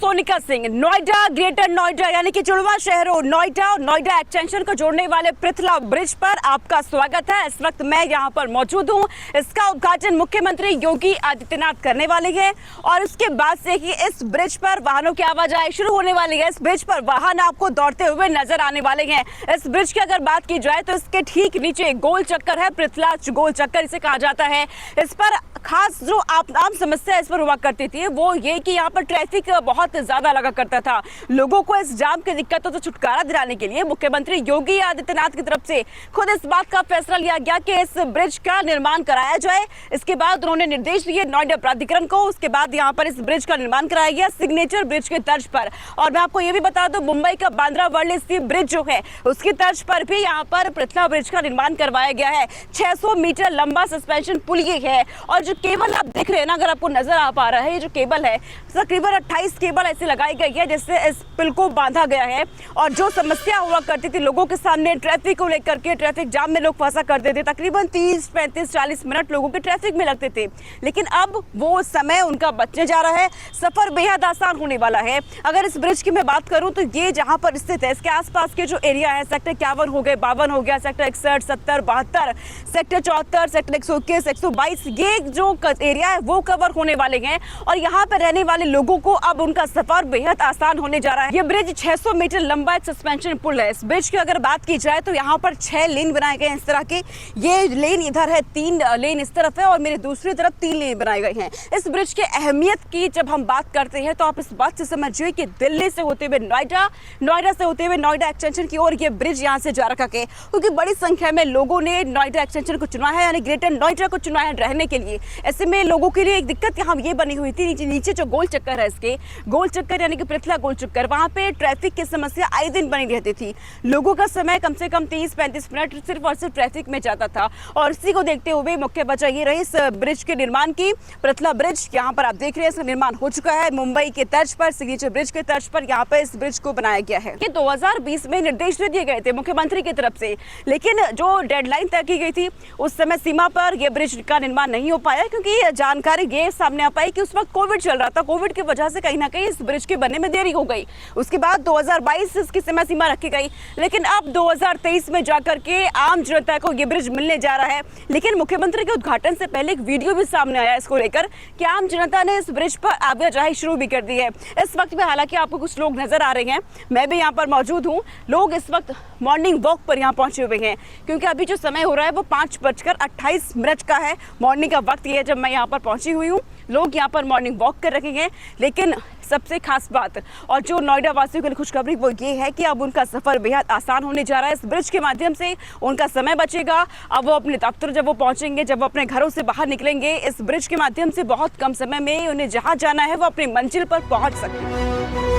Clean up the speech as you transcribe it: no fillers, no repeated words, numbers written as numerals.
Sonika Singh. Noida, greater Noida यानी कि जुड़वा शहरों नोएडा और नोएडा एक्सटेंशन को जोड़ने वाले पृथला ब्रिज पर आपका स्वागत है। इस वक्त मैं यहां पर मौजूद हूं। इसका उद्घाटन मुख्यमंत्री योगी आदित्यनाथ करने वाले हैं और उसके बाद से ही इस ब्रिज पर वाहनों की आवाजाही शुरू होने वाली है। इस ब्रिज पर वाहन आपको दौड़ते हुए नजर आने वाले हैं। इस ब्रिज की अगर बात की जाए तो इसके ठीक नीचे गोल चक्कर है, पृथला गोल चक्कर इसे कहा जाता है। इस पर खास जो आम समस्या इस पर हुआ करती थी वो ये कि यहाँ पर ट्रैफिक बहुत ज्यादा लगा करता था। लोगों को इस जाम की दिक्कतों से छुटकारा दिलाने के लिए मुख्यमंत्री योगी आदित्यनाथ की तरफ से खुद इस बात का फैसला लिया गया कि इस ब्रिज का निर्माण कराया जाए। इसके बाद उन्होंने निर्देश दिए नोएडा प्राधिकरण को। उसके बाद यहाँ पर इस ब्रिज का निर्माण कराया गया सिग्नेचर ब्रिज के तर्ज पर। और मैं आपको ये भी बता दूं, मुंबई का बांद्रा वर्ली स्थित ब्रिज जो है उसकी तर्ज पर भी यहाँ पर पृथला ब्रिज का निर्माण करवाया गया है। 600 मीटर लंबा सस्पेंशन पुल ये है और जो केबल आप देख रहे हैं ना, अगर आपको नजर आ पा रहा है, ये जो केबल है तकरीबन 28 केबल ऐसे लगाई गई है जिससे इस पुल को बांधा गया है। और जो समस्या हुआ करती थी लोगों के सामने ट्रैफिक को लेकर के, ट्रैफिक जाम में लोग फंसा करते थे, तकरीबन 30, 35, 40 मिनट लोगों के ट्रैफिक में लगते थे, लेकिन अब वो समय उनका बचने जा रहा है। सफर बेहद आसान होने वाला है। अगर इस ब्रिज की मैं बात करूं तो ये जहां पर स्थित है इसके आसपास के जो एरिया है, सेक्टर 51 हो गए, 52 हो गया, सेक्टर 61, 70, 72, सेक्टर 74, सेक्टर 121, 122, ये जो एरिया है वो कवर होने वाले हैं। और यहाँ पर रहने वाले लोगों को अब उनका सफर बेहद आसान होने जा रहा है। ये ब्रिज 600 मीटर लंबा एक सस्पेंशन पुल है। इस ब्रिज की अगर बात की जाए तो यहाँ पर 6 लेन बनाए गए हैं इस तरह के। ये लेन इधर है, 3 लेन इस तरफ है और मेरे दूसरी तरफ 3 लेन बनाए गए हैं। इस ब्रिज की अहमियत की जब हम बात करते हैं तो आप इस बात से समझिए कि दिल्ली से होते हुए नोएडा, नोएडा से होते हुए नोएडा एक्सटेंशन की ओर ये ब्रिज यहाँ से जा रखा है, क्योंकि बड़ी संख्या में लोगों ने नोएडा एक्सटेंशन को चुना है, यानी ग्रेटर नोएडा को चुना है रहने के लिए। ऐसे में लोगों के लिए एक दिक्कत यहाँ ये बनी हुई थी, नीचे जो गोल चक्कर है इसके, गोल चक्कर यानी कि पृथला गोल चक्कर, वहाँ पे ट्रैफिक की समस्या आए दिन बनी रहती थी। लोगों का समय कम से कम 30-35 मिनट सिर्फ और सिर्फ ट्रैफिक में जाता था। और इसी को देखते हुए मुख्य वजह ये रही इस ब्रिज के निर्माण की। पृथला ब्रिज यहाँ पर आप देख रहे हैं, इसका निर्माण हो चुका है। मुंबई के तर्ज पर, सिग्नेचर ब्रिज के तर्ज पर यहाँ पे इस ब्रिज को बनाया गया है। ये 2020 में निर्देश दे दिए गए थे मुख्यमंत्री की तरफ से, लेकिन जो डेडलाइन तय की गई थी उस समय सीमा पर यह ब्रिज का निर्माण नहीं हो पाया, क्योंकि जानकारी ये सामने आ पाई कि उस वक्त कोविड चल रहा था। कोविड की वजह से कहीं ना कहीं इस ब्रिज के बनने में देरी हो गई। उसके बाद 2022 इसकी समय सीमा रखी गई, लेकिन अब 2023 में जाकर के आम जनता को ये ब्रिज मिलने जा रहा है। लेकिन मुख्यमंत्री के उद्घाटन से पहले एक वीडियो भी सामने आया इसको लेकर कि आम जनता ने इस ब्रिज पर आवाजाही शुरू भी कर दी है। इस वक्त में हालांकि आपको कुछ लोग नजर आ रहे हैं, मैं भी यहाँ पर मौजूद हूँ। लोग इस वक्त मॉर्निंग वॉक पर यहाँ पहुंचे हुए हैं, क्योंकि अभी जो समय हो रहा है वो 5:28 का है। मॉर्निंग का वक्त ये है जब मैं यहाँ पर पहुंची हुई हूँ। लोग यहाँ पर मॉर्निंग वॉक कर रहे हैं, लेकिन सबसे खास बात और जो नोएडा वासियों के लिए खुशखबरी वो ये है कि अब उनका सफर बेहद आसान होने जा रहा है। इस ब्रिज के माध्यम से उनका समय बचेगा। अब वो अपने दफ्तर जब वो पहुंचेंगे, जब वो अपने घरों से बाहर निकलेंगे, इस ब्रिज के माध्यम से बहुत कम समय में उन्हें जहां जाना है वो अपनी मंजिल पर पहुंच सकते हैं।